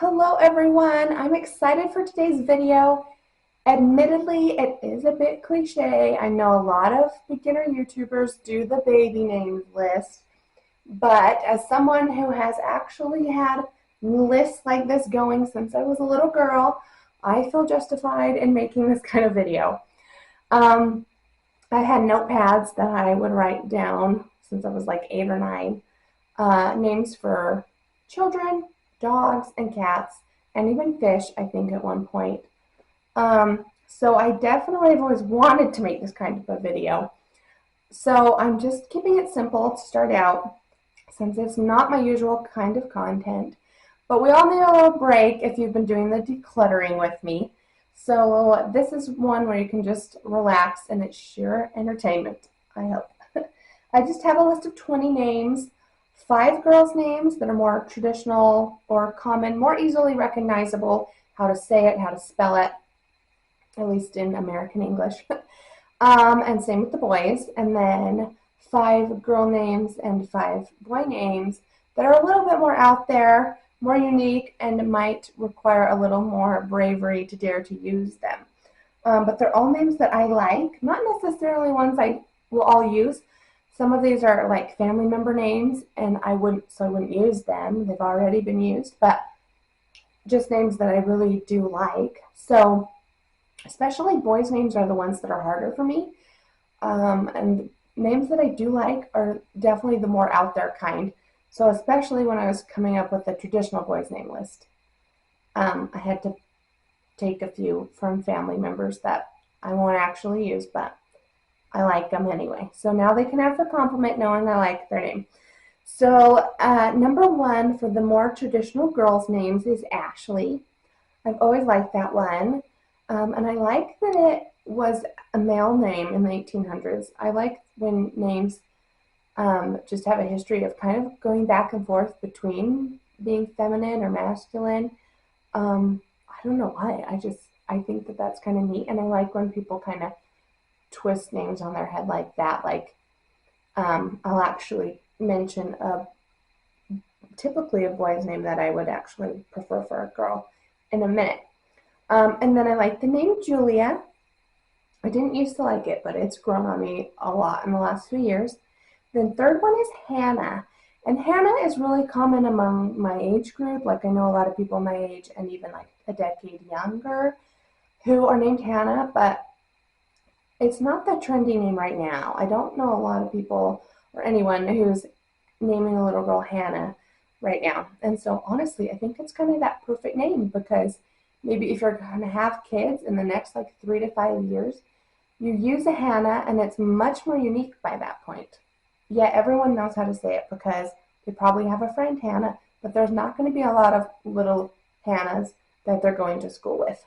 Hello everyone, I'm excited for today's video. Admittedly, it is a bit cliche. I know a lot of beginner YouTubers do the baby names list, but as someone who has actually had lists like this going since I was a little girl, I feel justified in making this kind of video. I had notepads that I would write down since I was like 8 or 9, names for children, dogs, and cats, and even fish, I think, at one point. So I definitely have always wanted to make this kind of a video. So I'm just keeping it simple to start out, since it's not my usual kind of content. But we all need a little break if you've been doing the decluttering with me. So this is one where you can just relax and it's sheer entertainment, I hope. I just have a list of 20 names, 5 girls' names that are more traditional or common, more easily recognizable, how to say it, how to spell it, at least in American English. And same with the boys. And then 5 girl names and 5 boy names that are a little bit more out there, more unique, and might require a little more bravery to dare to use them. But they're all names that I like, not necessarily ones I will all use. Some of these are like family member names, and I wouldn't use them. They've already been used, but just names that I really do like. So especially boys' names are the ones that are harder for me. And names that I do like are definitely the more out there kind. So especially when I was coming up with the traditional boys' name list, I had to take a few from family members that I won't actually use, but I like them anyway. So now they can have the compliment knowing I like their name. So number 1 for the more traditional girls' names is Ashley. I've always liked that one. And I like that it was a male name in the 1800s. I like when names just have a history of kind of going back and forth between being feminine or masculine. I don't know why. I think that that's kind of neat. And I like when people kind of twist names on their head like that. Like, I'll actually mention typically a boy's name that I would actually prefer for a girl in a minute. And then I like the name Julia. I didn't used to like it, but it's grown on me a lot in the last few years. Then third one is Hannah. And Hannah is really common among my age group. Like, I know a lot of people my age and even like a decade younger who are named Hannah, but it's not the trendy name right now. I don't know a lot of people or anyone who's naming a little girl Hannah right now. And so honestly, I think it's kind of that perfect name, because maybe if you're going to have kids in the next like 3 to 5 years, you use a Hannah and it's much more unique by that point. Yet everyone knows how to say it because they probably have a friend Hannah, but there's not going to be a lot of little Hannahs that they're going to school with.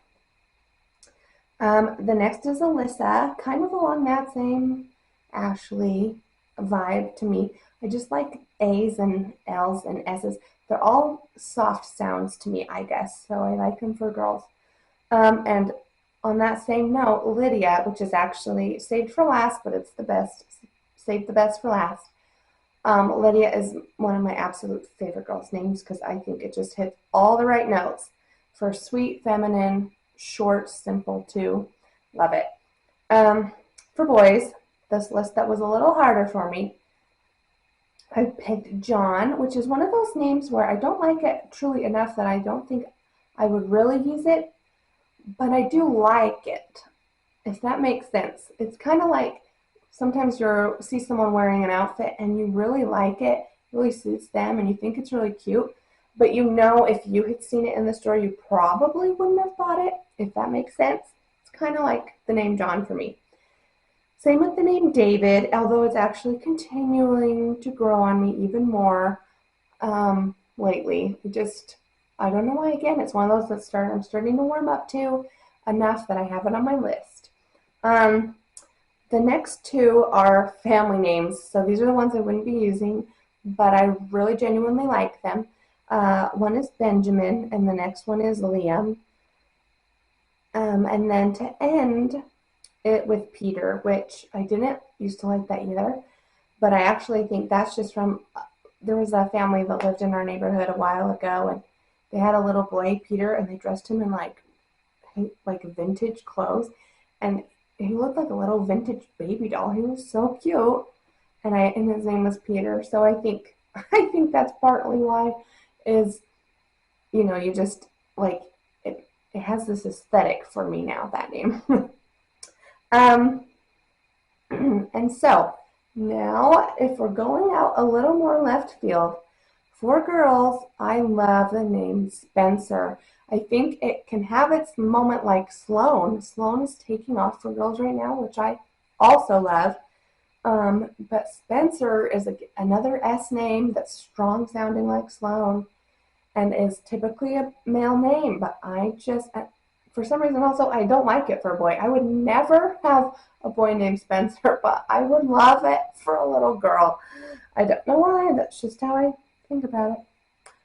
The next is Alyssa, kind of along that same Ashley vibe to me. I just like A's and L's and S's. They're all soft sounds to me, I guess, so I like them for girls. And on that same note, Lydia, which is actually saved for last, but it's the best, saved the best for last. Lydia is one of my absolute favorite girls' names because I think it just hits all the right notes for sweet, feminine, short, simple too. Love it. For boys, this list that was a little harder for me, I picked John, which is one of those names where I don't like it truly enough that I don't think I would really use it, but I do like it, if that makes sense. It's kind of like sometimes you see someone wearing an outfit and you really like it, really suits them, and you think it's really cute, but you know if you had seen it in the store, you probably wouldn't have bought it, if that makes sense. It's kind of like the name John for me. Same with the name David, although it's actually continuing to grow on me even more lately. I don't know why. Again, it's one of those that I'm starting to warm up to enough that I have it on my list. The next 2 are family names, so these are the ones I wouldn't be using, but I really genuinely like them. One is Benjamin, and the next one is Liam. And then to end it with Peter, which I didn't used to like that either, but I actually think that's just from, there was a family that lived in our neighborhood a while ago, and they had a little boy, Peter, and they dressed him in like vintage clothes, and he looked like a little vintage baby doll. He was so cute, and his name was Peter. So I think I think that's partly why is, you just like it has this aesthetic for me now, that name. um and so now if we're going out a little more left field, for girls, I love the name Spencer. I think it can have its moment like Sloan. Sloan is taking off for girls right now, which I also love. But Spencer is another S name that's strong sounding like Sloan and is typically a male name. But for some reason also, I don't like it for a boy. I would never have a boy named Spencer, but I would love it for a little girl. I don't know why. That's just how I think about it.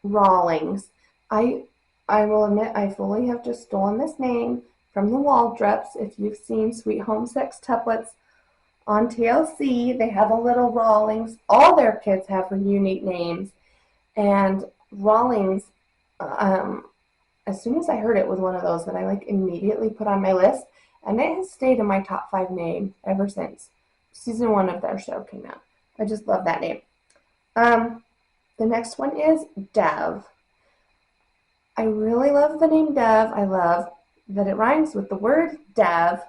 Rawlings. I will admit I fully have just stolen this name from the Waldrops. If you've seen Sweet Home Sextuplets on TLC, they have a little Rawlings. All their kids have unique names. And Rawlings, as soon as I heard it, was one of those that I immediately put on my list. And it has stayed in my top 5 name ever since season 1 of their show came out. I just love that name. The next one is Dove. I really love the name Dove. I love that it rhymes with the word Dove.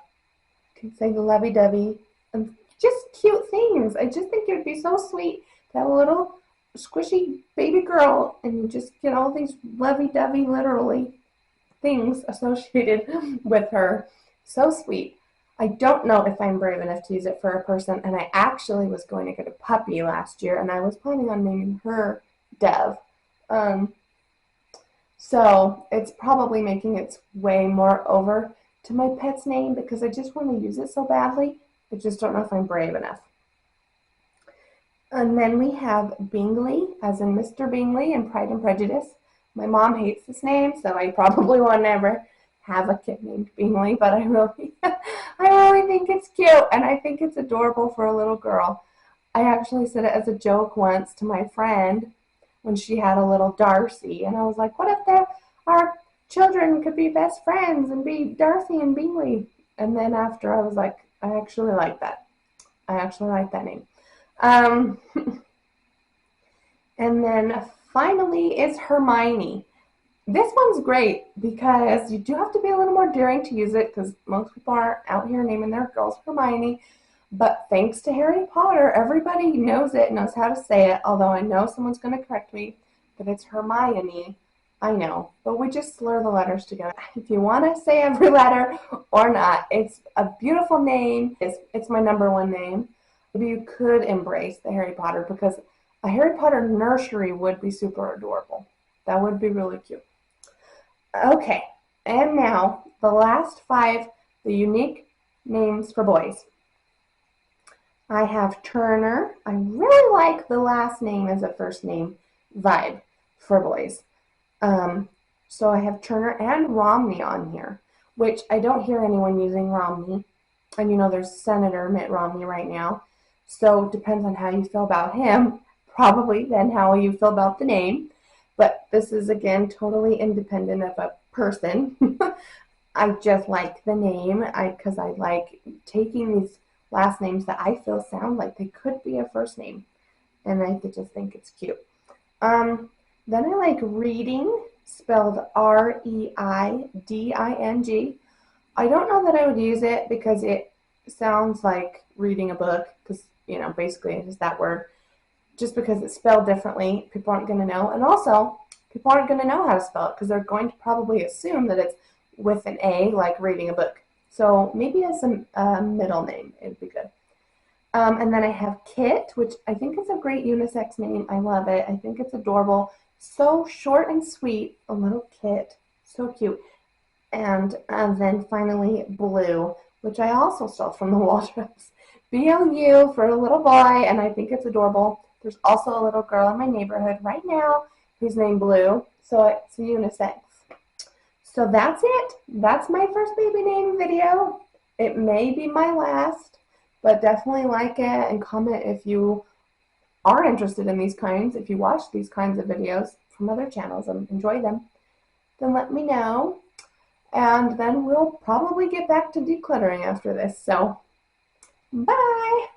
You can say the lovey-dovey and just cute things. I just think it would be so sweet to have a little squishy baby girl and you just get all these lovey-dovey, literally, things associated with her. So sweet. I don't know if I'm brave enough to use it for a person, and I actually was going to get a puppy last year, and I was planning on naming her Dove. So it's probably making its way more over to my pet's name because I just want to use it so badly. I just don't know if I'm brave enough. And then we have Bingley, as in Mr. Bingley in Pride and Prejudice. My mom hates this name, so I probably will never have a kid named Bingley, but I really think it's cute, and I think it's adorable for a little girl. I actually said it as a joke once to my friend when she had a little Darcy, and I was like, what if our children could be best friends and be Darcy and Bingley? And then after I was like, I actually like that. I actually like that name. And then finally is Hermione. This one's great because you do have to be a little more daring to use it because most people aren't out here naming their girls Hermione. But thanks to Harry Potter, everybody knows it, knows how to say it, although I know someone's going to correct me, but it's Hermione. I know, but we just slur the letters together. If you want to say every letter or not, it's a beautiful name. It's my #1 name. Maybe you could embrace the Harry Potter because a Harry Potter nursery would be super adorable. That would be really cute. Okay, and now the last 5, the unique names for boys. I have Turner. I really like the last name as a first name vibe for boys. So I have Turner and Romney on here, which I don't hear anyone using Romney. And there's Senator Mitt Romney right now. So it depends on how you feel about him, probably then how you feel about the name. But this is, again, totally independent of a person. I just like the name because I like taking these last names that I feel sound like they could be a first name. And I just think it's cute. Then I like Reading, spelled Reiding. I don't know that I would use it because it sounds like reading a book because, basically it is that word. Just because it's spelled differently, people aren't going to know. And also, people aren't going to know how to spell it because they're going to probably assume that it's with an A, like reading a book. So maybe as a middle name, it would be good. And then I have Kit, which I think is a great unisex name. I love it. I think it's adorable. So short and sweet, a little Kit. So cute. And then finally Blue, which I also stole from the Waldrops. BLU for a little boy, and I think it's adorable. There's also a little girl in my neighborhood right now who's named Blue, so it's unisex. So that's it. That's my first baby name video. It may be my last, but definitely like it and comment if you are interested in these kinds, if you watch these kinds of videos from other channels and enjoy them. then let me know. And then we'll probably get back to decluttering after this. So, bye!